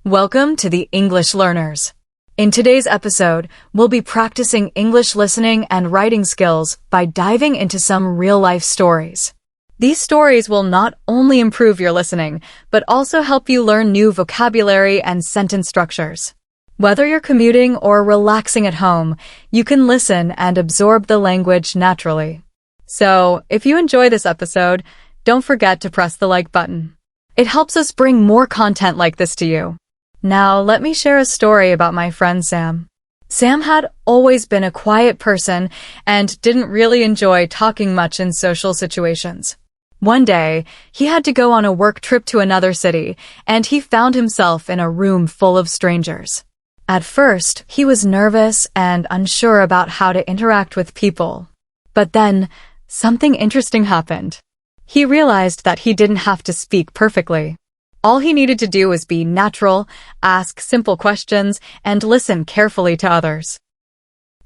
Welcome to the English Learners. In today's episode, we'll be practicing English listening and writing skills by diving into some real-life stories. These stories will not only improve your listening, but also help you learn new vocabulary and sentence structures. Whether you're commuting or relaxing at home, you can listen and absorb the language naturally. So, if you enjoy this episode, don't forget to press the like button. It helps us bring more content like this to you. Now, let me share a story about my friend Sam. Sam had always been a quiet person and didn't really enjoy talking much in social situations. One day, he had to go on a work trip to another city, and he found himself in a room full of strangers. At first, he was nervous and unsure about how to interact with people. But then, something interesting happened. He realized that he didn't have to speak perfectly. All he needed to do was be natural, ask simple questions, and listen carefully to others.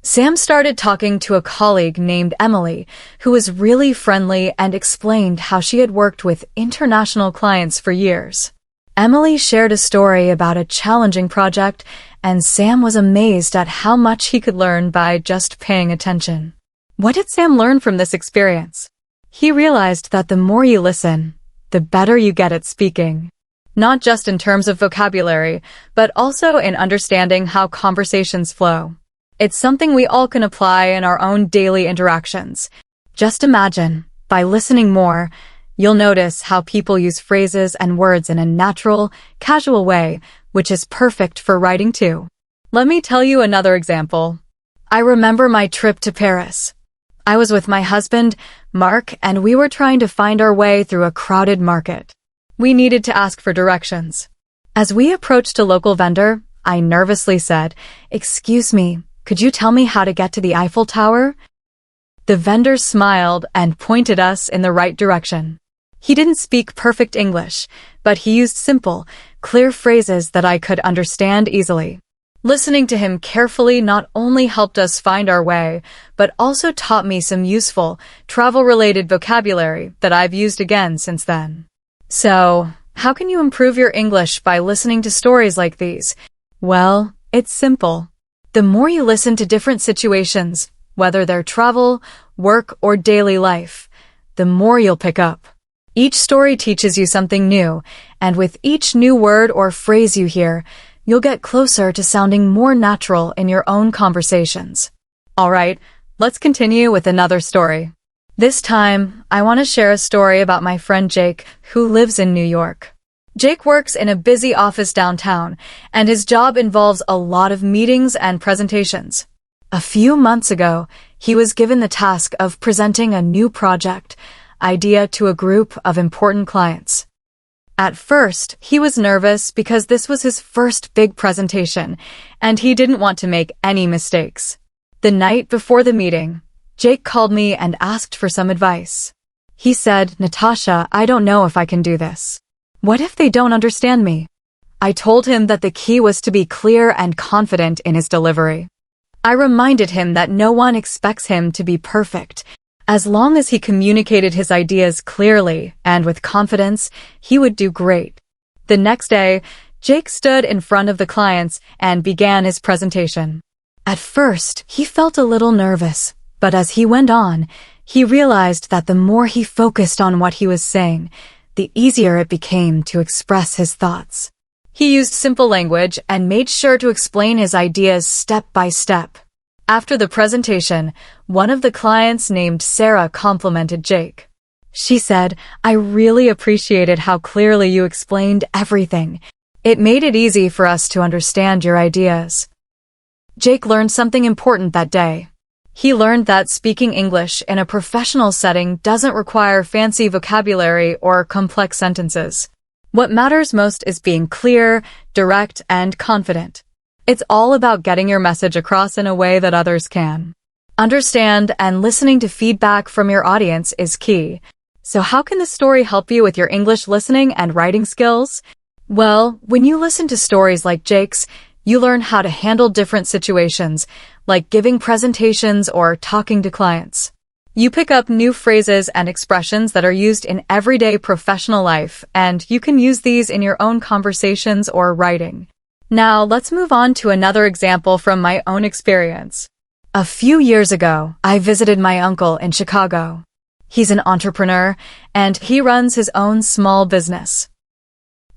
Sam started talking to a colleague named Emily, who was really friendly and explained how she had worked with international clients for years. Emily shared a story about a challenging project, and Sam was amazed at how much he could learn by just paying attention. What did Sam learn from this experience? He realized that the more you listen, the better you get at speaking. Not just in terms of vocabulary, but also in understanding how conversations flow. It's something we all can apply in our own daily interactions. Just imagine, by listening more, you'll notice how people use phrases and words in a natural, casual way, which is perfect for writing too. Let me tell you another example. I remember my trip to Paris. I was with my husband, Mark, and we were trying to find our way through a crowded market. We needed to ask for directions. As we approached a local vendor, I nervously said, "Excuse me, could you tell me how to get to the Eiffel Tower?" The vendor smiled and pointed us in the right direction. He didn't speak perfect English, but he used simple, clear phrases that I could understand easily. Listening to him carefully not only helped us find our way, but also taught me some useful, travel-related vocabulary that I've used again since then. So, how can you improve your English by listening to stories like these? Well, it's simple. The more you listen to different situations, whether they're travel, work, or daily life, the more you'll pick up. Each story teaches you something new, and with each new word or phrase you hear, you'll get closer to sounding more natural in your own conversations. All right, let's continue with another story. This time, I want to share a story about my friend Jake, who lives in New York. Jake works in a busy office downtown, and his job involves a lot of meetings and presentations. A few months ago, he was given the task of presenting a new project idea to a group of important clients. At first, he was nervous because this was his first big presentation, and he didn't want to make any mistakes. The night before the meeting, Jake called me and asked for some advice. He said, "Natasha, I don't know if I can do this. What if they don't understand me?" I told him that the key was to be clear and confident in his delivery. I reminded him that no one expects him to be perfect. As long as he communicated his ideas clearly and with confidence, he would do great. The next day, Jake stood in front of the clients and began his presentation. At first, he felt a little nervous, but as he went on, he realized that the more he focused on what he was saying, the easier it became to express his thoughts. He used simple language and made sure to explain his ideas step by step. After the presentation, one of the clients named Sarah complimented Jake. She said, "I really appreciated how clearly you explained everything. It made it easy for us to understand your ideas." Jake learned something important that day. He learned that speaking English in a professional setting doesn't require fancy vocabulary or complex sentences. What matters most is being clear, direct, and confident. It's all about getting your message across in a way that others can understand, and listening to feedback from your audience is key. So how can this story help you with your English listening and writing skills? Well, when you listen to stories like Jake's, you learn how to handle different situations, like giving presentations or talking to clients. You pick up new phrases and expressions that are used in everyday professional life, and you can use these in your own conversations or writing. Now, let's move on to another example from my own experience. A few years ago, I visited my uncle in Chicago. He's an entrepreneur, and he runs his own small business.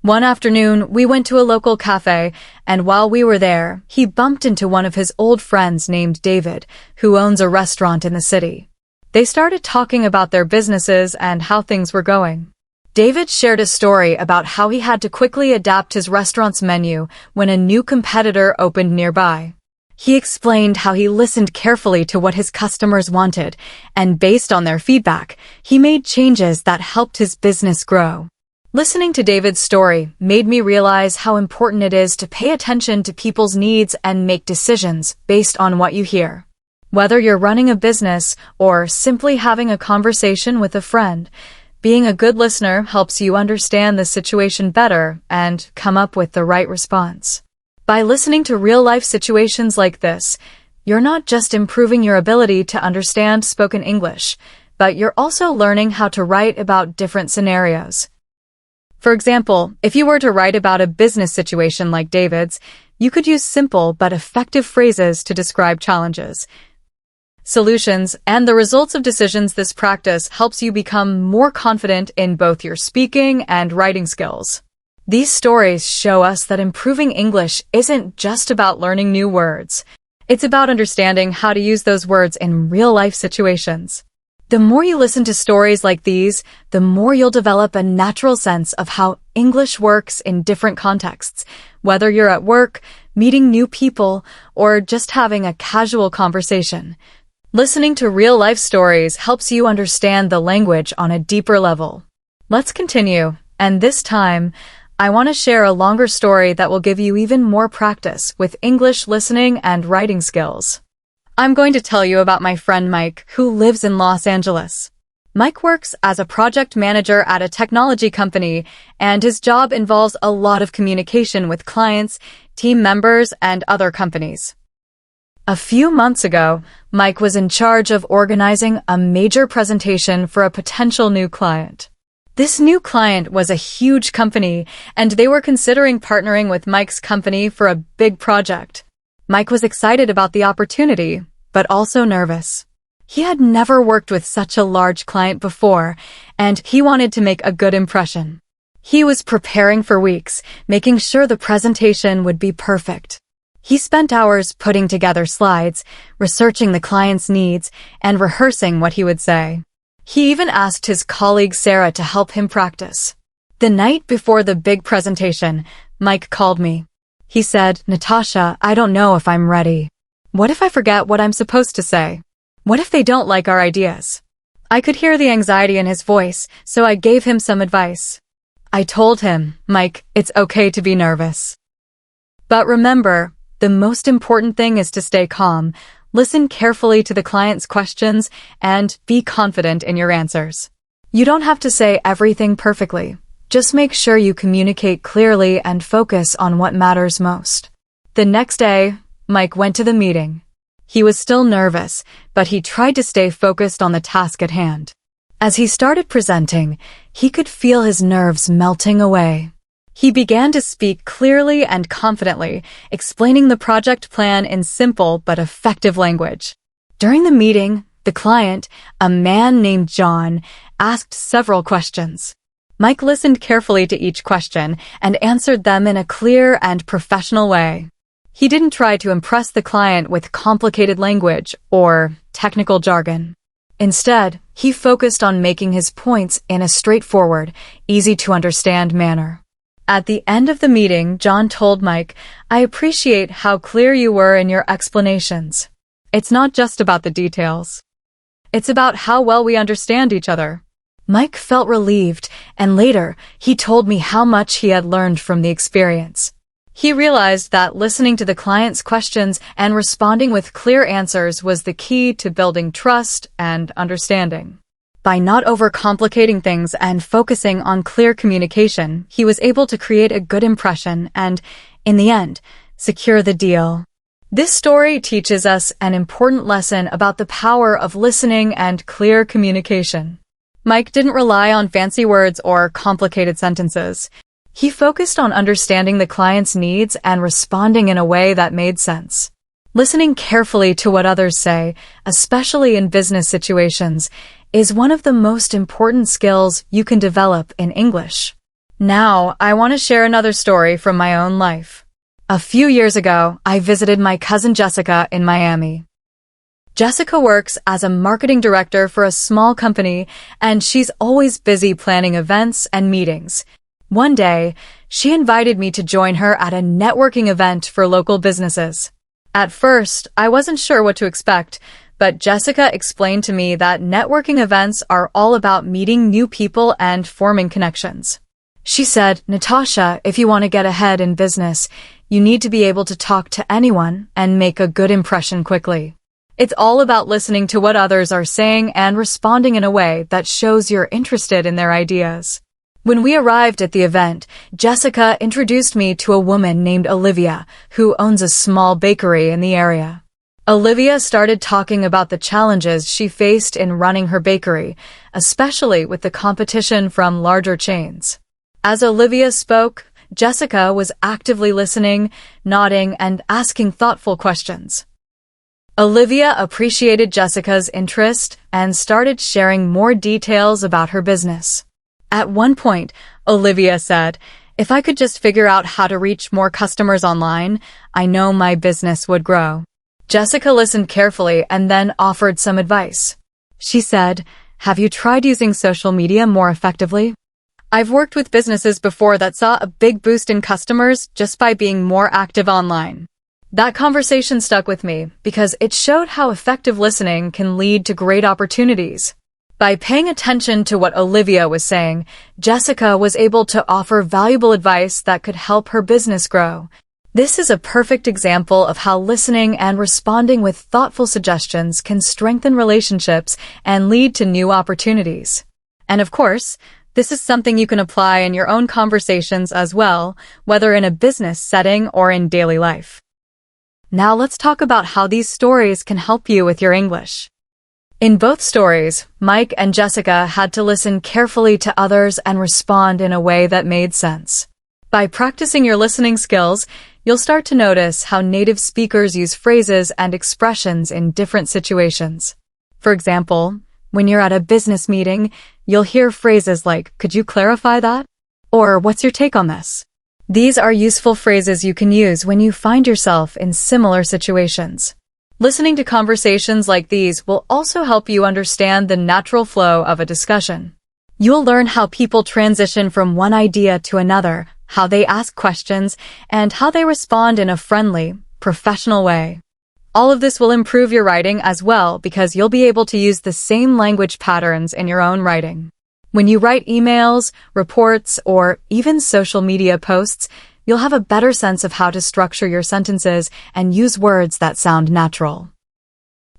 One afternoon, we went to a local cafe, and while we were there, he bumped into one of his old friends named David, who owns a restaurant in the city. They started talking about their businesses and how things were going. David shared a story about how he had to quickly adapt his restaurant's menu when a new competitor opened nearby. He explained how he listened carefully to what his customers wanted, and based on their feedback, he made changes that helped his business grow. Listening to David's story made me realize how important it is to pay attention to people's needs and make decisions based on what you hear. Whether you're running a business or simply having a conversation with a friend, being a good listener helps you understand the situation better and come up with the right response. By listening to real-life situations like this, you're not just improving your ability to understand spoken English, but you're also learning how to write about different scenarios. For example, if you were to write about a business situation like David's, you could use simple but effective phrases to describe challenges, solutions, and the results of decisions. This practice helps you become more confident in both your speaking and writing skills. These stories show us that improving English isn't just about learning new words. It's about understanding how to use those words in real-life situations. The more you listen to stories like these, the more you'll develop a natural sense of how English works in different contexts, whether you're at work, meeting new people, or just having a casual conversation. Listening to real-life stories helps you understand the language on a deeper level. Let's continue, and this time, I want to share a longer story that will give you even more practice with English listening and writing skills. I'm going to tell you about my friend Mike, who lives in Los Angeles. Mike works as a project manager at a technology company, and his job involves a lot of communication with clients, team members, and other companies. A few months ago, Mike was in charge of organizing a major presentation for a potential new client. This new client was a huge company, and they were considering partnering with Mike's company for a big project. Mike was excited about the opportunity, but also nervous. He had never worked with such a large client before, and he wanted to make a good impression. He was preparing for weeks, making sure the presentation would be perfect. He spent hours putting together slides, researching the client's needs, and rehearsing what he would say. He even asked his colleague Sarah to help him practice. The night before the big presentation, Mike called me. He said, "Natasha, I don't know if I'm ready. What if I forget what I'm supposed to say? What if they don't like our ideas?" I could hear the anxiety in his voice, so I gave him some advice. I told him, "Mike, it's okay to be nervous. But remember, the most important thing is to stay calm, listen carefully to the client's questions, and be confident in your answers. You don't have to say everything perfectly. Just make sure you communicate clearly and focus on what matters most." The next day, Mike went to the meeting. He was still nervous, but he tried to stay focused on the task at hand. As he started presenting, he could feel his nerves melting away. He began to speak clearly and confidently, explaining the project plan in simple but effective language. During the meeting, the client, a man named John, asked several questions. Mike listened carefully to each question and answered them in a clear and professional way. He didn't try to impress the client with complicated language or technical jargon. Instead, he focused on making his points in a straightforward, easy-to-understand manner. At the end of the meeting, John told Mike, "I appreciate how clear you were in your explanations. It's not just about the details. It's about how well we understand each other." Mike felt relieved, and later, he told me how much he had learned from the experience. He realized that listening to the client's questions and responding with clear answers was the key to building trust and understanding. By not overcomplicating things and focusing on clear communication, he was able to create a good impression and, in the end, secure the deal. This story teaches us an important lesson about the power of listening and clear communication. Mike didn't rely on fancy words or complicated sentences. He focused on understanding the client's needs and responding in a way that made sense. Listening carefully to what others say, especially in business situations, is one of the most important skills you can develop in English. Now, I want to share another story from my own life. A few years ago, I visited my cousin Jessica in Miami. Jessica works as a marketing director for a small company, and she's always busy planning events and meetings. One day, she invited me to join her at a networking event for local businesses. At first, I wasn't sure what to expect, but Jessica explained to me that networking events are all about meeting new people and forming connections. She said, "Natasha, if you want to get ahead in business, you need to be able to talk to anyone and make a good impression quickly. It's all about listening to what others are saying and responding in a way that shows you're interested in their ideas." When we arrived at the event, Jessica introduced me to a woman named Olivia, who owns a small bakery in the area. Olivia started talking about the challenges she faced in running her bakery, especially with the competition from larger chains. As Olivia spoke, Jessica was actively listening, nodding, and asking thoughtful questions. Olivia appreciated Jessica's interest and started sharing more details about her business. At one point, Olivia said, "If I could just figure out how to reach more customers online, I know my business would grow." Jessica listened carefully and then offered some advice. She said, "Have you tried using social media more effectively? I've worked with businesses before that saw a big boost in customers just by being more active online." That conversation stuck with me because it showed how effective listening can lead to great opportunities. By paying attention to what Olivia was saying, Jessica was able to offer valuable advice that could help her business grow. This is a perfect example of how listening and responding with thoughtful suggestions can strengthen relationships and lead to new opportunities. And of course, this is something you can apply in your own conversations as well, whether in a business setting or in daily life. Now let's talk about how these stories can help you with your English. In both stories, Mike and Jessica had to listen carefully to others and respond in a way that made sense. By practicing your listening skills, you'll start to notice how native speakers use phrases and expressions in different situations. For example, when you're at a business meeting, you'll hear phrases like, "Could you clarify that?" Or, "What's your take on this?" These are useful phrases you can use when you find yourself in similar situations. Listening to conversations like these will also help you understand the natural flow of a discussion. You'll learn how people transition from one idea to another, how they ask questions, and how they respond in a friendly, professional way. All of this will improve your writing as well because you'll be able to use the same language patterns in your own writing. When you write emails, reports, or even social media posts, you'll have a better sense of how to structure your sentences and use words that sound natural.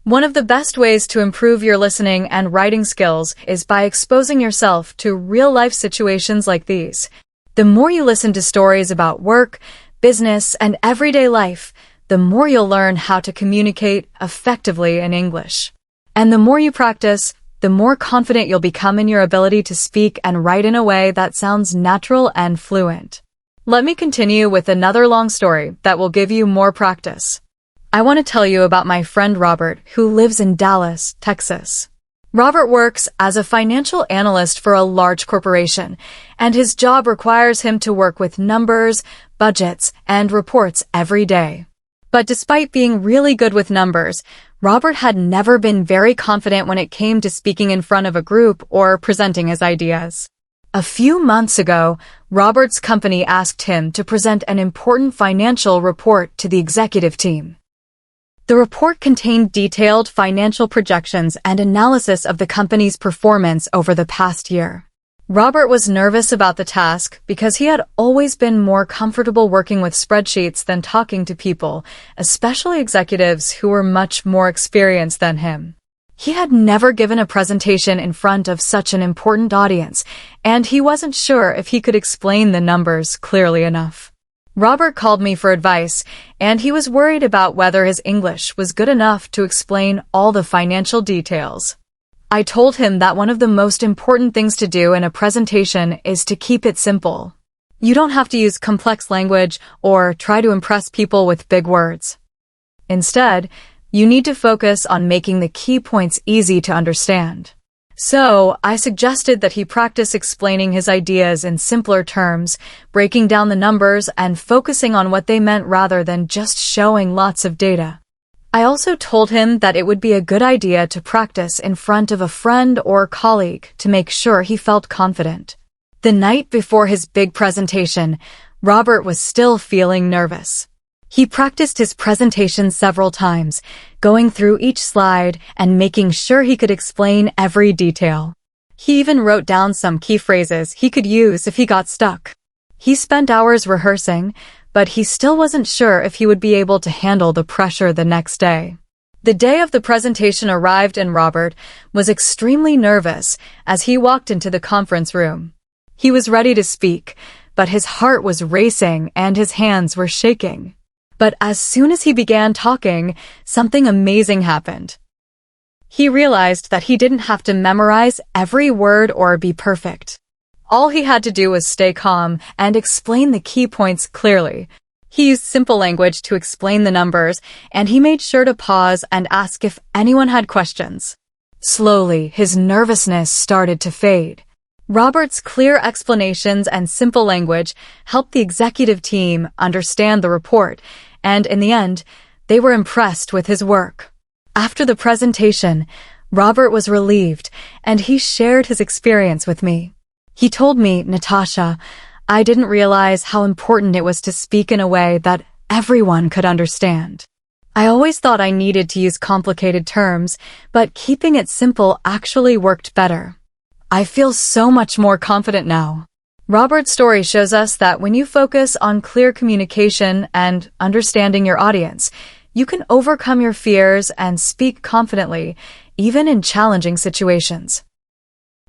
One of the best ways to improve your listening and writing skills is by exposing yourself to real-life situations like these. The more you listen to stories about work, business, and everyday life, the more you'll learn how to communicate effectively in English. And the more you practice, the more confident you'll become in your ability to speak and write in a way that sounds natural and fluent. Let me continue with another long story that will give you more practice. I want to tell you about my friend Robert, who lives in Dallas, Texas. Robert works as a financial analyst for a large corporation, and his job requires him to work with numbers, budgets, and reports every day. But despite being really good with numbers, Robert had never been very confident when it came to speaking in front of a group or presenting his ideas. A few months ago, Robert's company asked him to present an important financial report to the executive team. The report contained detailed financial projections and analysis of the company's performance over the past year. Robert was nervous about the task because he had always been more comfortable working with spreadsheets than talking to people, especially executives who were much more experienced than him. He had never given a presentation in front of such an important audience, and he wasn't sure if he could explain the numbers clearly enough. Robert called me for advice, and he was worried about whether his English was good enough to explain all the financial details. I told him that one of the most important things to do in a presentation is to keep it simple. You don't have to use complex language or try to impress people with big words. Instead, you need to focus on making the key points easy to understand. So, I suggested that he practice explaining his ideas in simpler terms, breaking down the numbers and focusing on what they meant rather than just showing lots of data. I also told him that it would be a good idea to practice in front of a friend or colleague to make sure he felt confident. The night before his big presentation, Robert was still feeling nervous. He practiced his presentation several times, going through each slide and making sure he could explain every detail. He even wrote down some key phrases he could use if he got stuck. He spent hours rehearsing, but he still wasn't sure if he would be able to handle the pressure the next day. The day of the presentation arrived and Robert was extremely nervous as he walked into the conference room. He was ready to speak, but his heart was racing and his hands were shaking. But as soon as he began talking, something amazing happened. He realized that he didn't have to memorize every word or be perfect. All he had to do was stay calm and explain the key points clearly. He used simple language to explain the numbers, and he made sure to pause and ask if anyone had questions. Slowly, his nervousness started to fade. Robert's clear explanations and simple language helped the executive team understand the report, and in the end, they were impressed with his work. After the presentation, Robert was relieved, and he shared his experience with me. He told me, "Natasha, I didn't realize how important it was to speak in a way that everyone could understand. I always thought I needed to use complicated terms, but keeping it simple actually worked better. I feel so much more confident now." Robert's story shows us that when you focus on clear communication and understanding your audience, you can overcome your fears and speak confidently, even in challenging situations.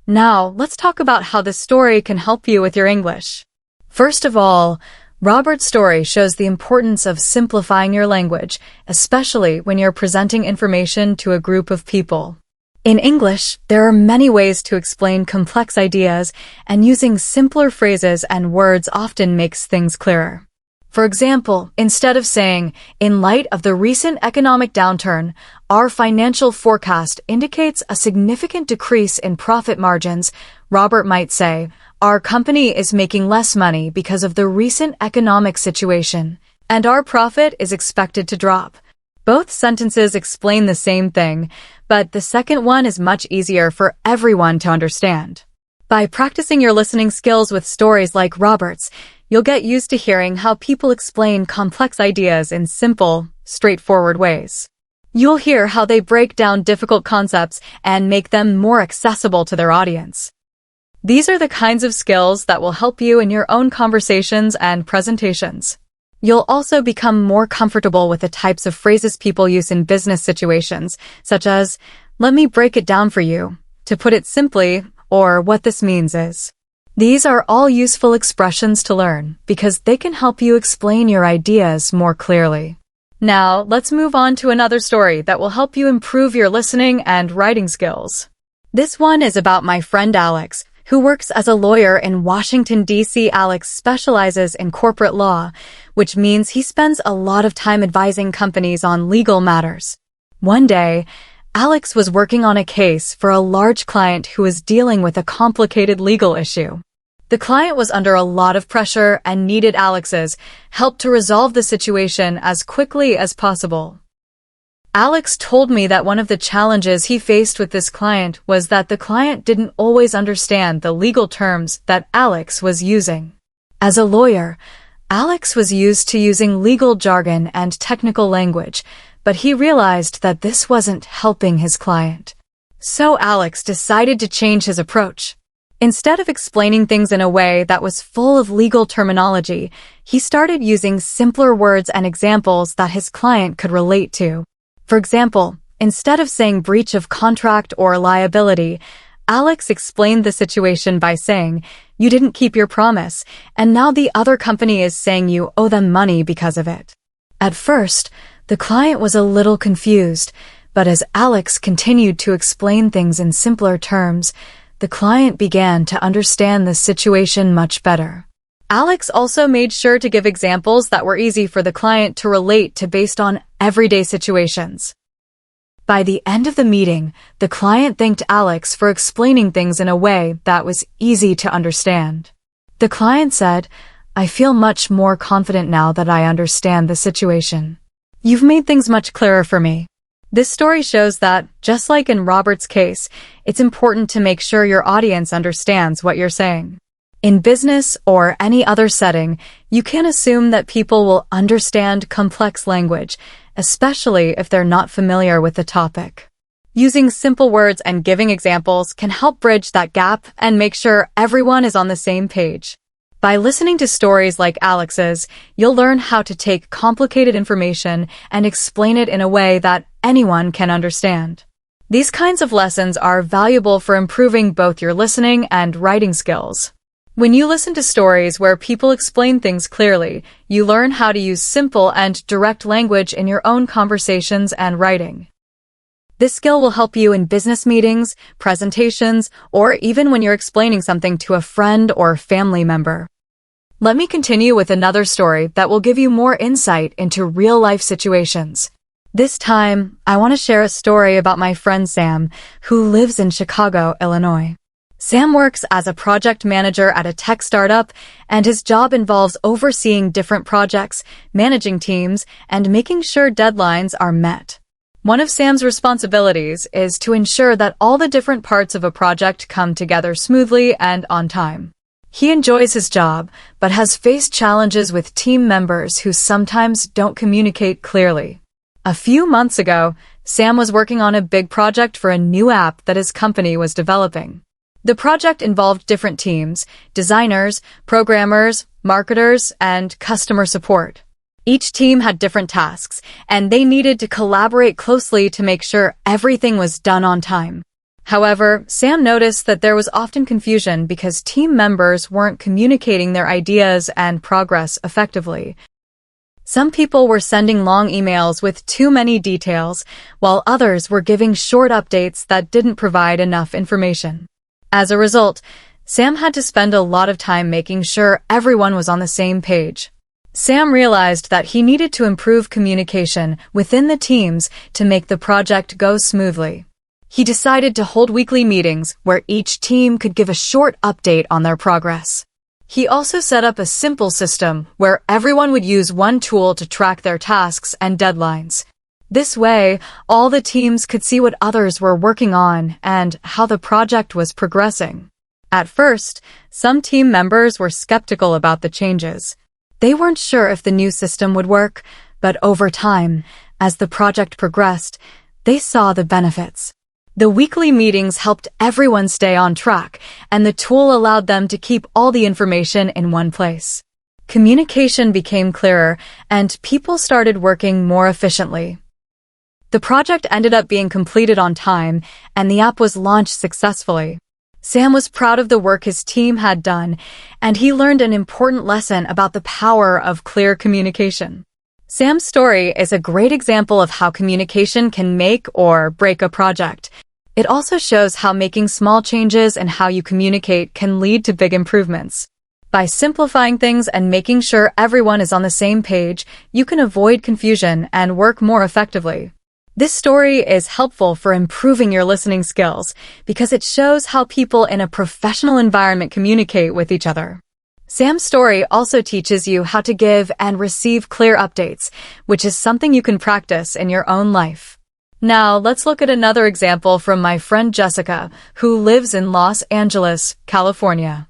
Now, let's talk about how this story can help you with your English. First of all, Robert's story shows the importance of simplifying your language, especially when you're presenting information to a group of people. In English, there are many ways to explain complex ideas, and using simpler phrases and words often makes things clearer. For example, instead of saying, "In light of the recent economic downturn, our financial forecast indicates a significant decrease in profit margins," Robert might say, "Our company is making less money because of the recent economic situation, and our profit is expected to drop." Both sentences explain the same thing, but the second one is much easier for everyone to understand. By practicing your listening skills with stories like Robert's, you'll get used to hearing how people explain complex ideas in simple, straightforward ways. You'll hear how they break down difficult concepts and make them more accessible to their audience. These are the kinds of skills that will help you in your own conversations and presentations. You'll also become more comfortable with the types of phrases people use in business situations, such as, "Let me break it down for you," to put it simply, or "What this means is." These are all useful expressions to learn because they can help you explain your ideas more clearly. Now, let's move on to another story that will help you improve your listening and writing skills. This one is about my friend Alex, who works as a lawyer in Washington, D.C. Alex specializes in corporate law, which means he spends a lot of time advising companies on legal matters. One day, Alex was working on a case for a large client who was dealing with a complicated legal issue. The client was under a lot of pressure and needed Alex's help to resolve the situation as quickly as possible. Alex told me that one of the challenges he faced with this client was that the client didn't always understand the legal terms that Alex was using. As a lawyer, Alex was used to using legal jargon and technical language, but he realized that this wasn't helping his client. So Alex decided to change his approach. Instead of explaining things in a way that was full of legal terminology, he started using simpler words and examples that his client could relate to. For example, instead of saying breach of contract or liability, Alex explained the situation by saying, You didn't keep your promise, and now the other company is saying you owe them money because of it. At first, the client was a little confused, but as Alex continued to explain things in simpler terms, the client began to understand the situation much better. Alex also made sure to give examples that were easy for the client to relate to based on everyday situations. By the end of the meeting, the client thanked Alex for explaining things in a way that was easy to understand. The client said, "I feel much more confident now that I understand the situation. You've made things much clearer for me." This story shows that, just like in Robert's case, it's important to make sure your audience understands what you're saying. In business or any other setting, you can't assume that people will understand complex language, especially if they're not familiar with the topic. Using simple words and giving examples can help bridge that gap and make sure everyone is on the same page. By listening to stories like Alex's, you'll learn how to take complicated information and explain it in a way that anyone can understand. These kinds of lessons are valuable for improving both your listening and writing skills. When you listen to stories where people explain things clearly, you learn how to use simple and direct language in your own conversations and writing. This skill will help you in business meetings, presentations, or even when you're explaining something to a friend or family member. Let me continue with another story that will give you more insight into real-life situations. This time, I want to share a story about my friend Sam, who lives in Chicago, Illinois. Sam works as a project manager at a tech startup, and his job involves overseeing different projects, managing teams, and making sure deadlines are met. One of Sam's responsibilities is to ensure that all the different parts of a project come together smoothly and on time. He enjoys his job, but has faced challenges with team members who sometimes don't communicate clearly. A few months ago, Sam was working on a big project for a new app that his company was developing. The project involved different teams: designers, programmers, marketers, and customer support. Each team had different tasks, and they needed to collaborate closely to make sure everything was done on time. However, Sam noticed that there was often confusion because team members weren't communicating their ideas and progress effectively. Some people were sending long emails with too many details, while others were giving short updates that didn't provide enough information. As a result, Sam had to spend a lot of time making sure everyone was on the same page. Sam realized that he needed to improve communication within the teams to make the project go smoothly. He decided to hold weekly meetings where each team could give a short update on their progress. He also set up a simple system where everyone would use one tool to track their tasks and deadlines. This way, all the teams could see what others were working on and how the project was progressing. At first, some team members were skeptical about the changes. They weren't sure if the new system would work, but over time, as the project progressed, they saw the benefits. The weekly meetings helped everyone stay on track, and the tool allowed them to keep all the information in one place. Communication became clearer, and people started working more efficiently. The project ended up being completed on time, and the app was launched successfully. Sam was proud of the work his team had done, and he learned an important lesson about the power of clear communication. Sam's story is a great example of how communication can make or break a project. It also shows how making small changes in how you communicate can lead to big improvements. By simplifying things and making sure everyone is on the same page, you can avoid confusion and work more effectively. This story is helpful for improving your listening skills because it shows how people in a professional environment communicate with each other. Sam's story also teaches you how to give and receive clear updates, which is something you can practice in your own life. Now, let's look at another example from my friend Jessica, who lives in Los Angeles, California.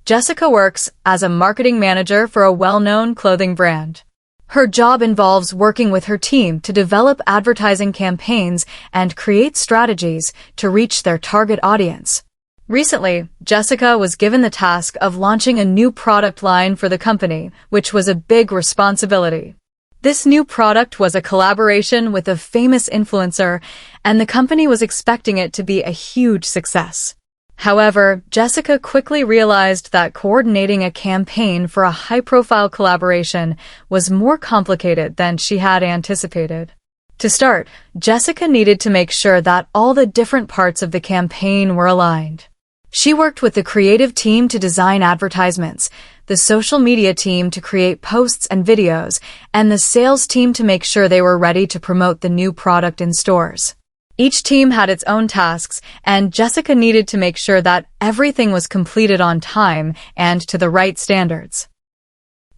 Jessica works as a marketing manager for a well-known clothing brand. Her job involves working with her team to develop advertising campaigns and create strategies to reach their target audience. Recently, Jessica was given the task of launching a new product line for the company, which was a big responsibility. This new product was a collaboration with a famous influencer, and the company was expecting it to be a huge success. However, Jessica quickly realized that coordinating a campaign for a high-profile collaboration was more complicated than she had anticipated. To start, Jessica needed to make sure that all the different parts of the campaign were aligned. She worked with the creative team to design advertisements, the social media team to create posts and videos, and the sales team to make sure they were ready to promote the new product in stores. Each team had its own tasks, and Jessica needed to make sure that everything was completed on time and to the right standards.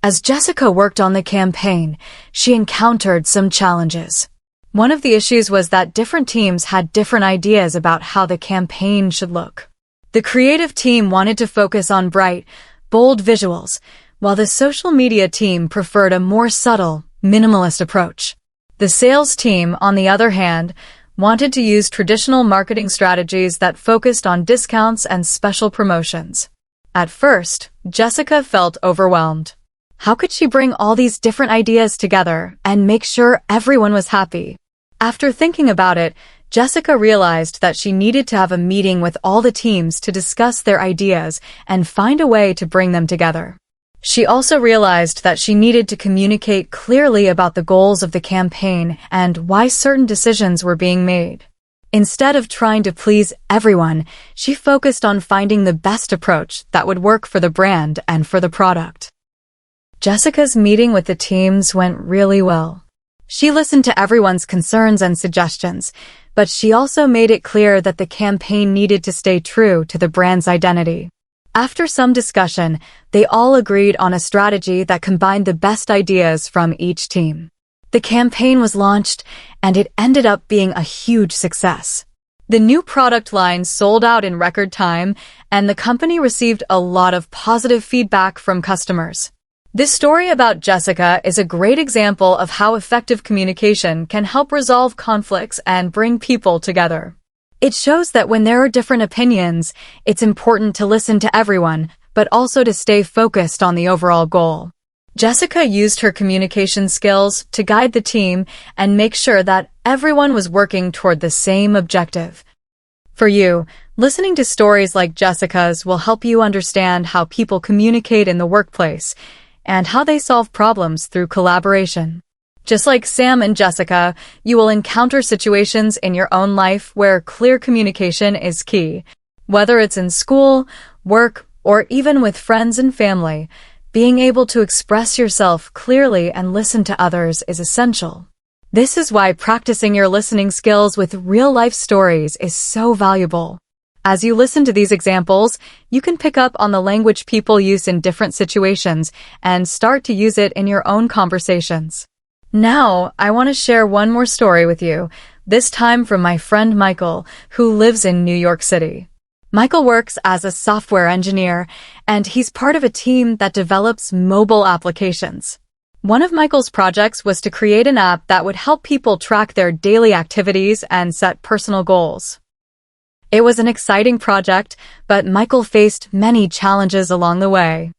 As Jessica worked on the campaign, she encountered some challenges. One of the issues was that different teams had different ideas about how the campaign should look. The creative team wanted to focus on bright, bold visuals, while the social media team preferred a more subtle, minimalist approach. The sales team, on the other hand, wanted to use traditional marketing strategies that focused on discounts and special promotions. At first, Jessica felt overwhelmed. How could she bring all these different ideas together and make sure everyone was happy? After thinking about it, Jessica realized that she needed to have a meeting with all the teams to discuss their ideas and find a way to bring them together. She also realized that she needed to communicate clearly about the goals of the campaign and why certain decisions were being made. Instead of trying to please everyone, she focused on finding the best approach that would work for the brand and for the product. Jessica's meeting with the teams went really well. She listened to everyone's concerns and suggestions, but she also made it clear that the campaign needed to stay true to the brand's identity. After some discussion, they all agreed on a strategy that combined the best ideas from each team. The campaign was launched, and it ended up being a huge success. The new product line sold out in record time, and the company received a lot of positive feedback from customers. This story about Jessica is a great example of how effective communication can help resolve conflicts and bring people together. It shows that when there are different opinions, it's important to listen to everyone, but also to stay focused on the overall goal. Jessica used her communication skills to guide the team and make sure that everyone was working toward the same objective. For you, listening to stories like Jessica's will help you understand how people communicate in the workplace and how they solve problems through collaboration. Just like Sam and Jessica, you will encounter situations in your own life where clear communication is key. Whether it's in school, work, or even with friends and family, being able to express yourself clearly and listen to others is essential. This is why practicing your listening skills with real-life stories is so valuable. As you listen to these examples, you can pick up on the language people use in different situations and start to use it in your own conversations. Now, I want to share one more story with you, this time from my friend Michael, who lives in New York City. Michael works as a software engineer, and he's part of a team that develops mobile applications. One of Michael's projects was to create an app that would help people track their daily activities and set personal goals. It was an exciting project, but Michael faced many challenges along the way.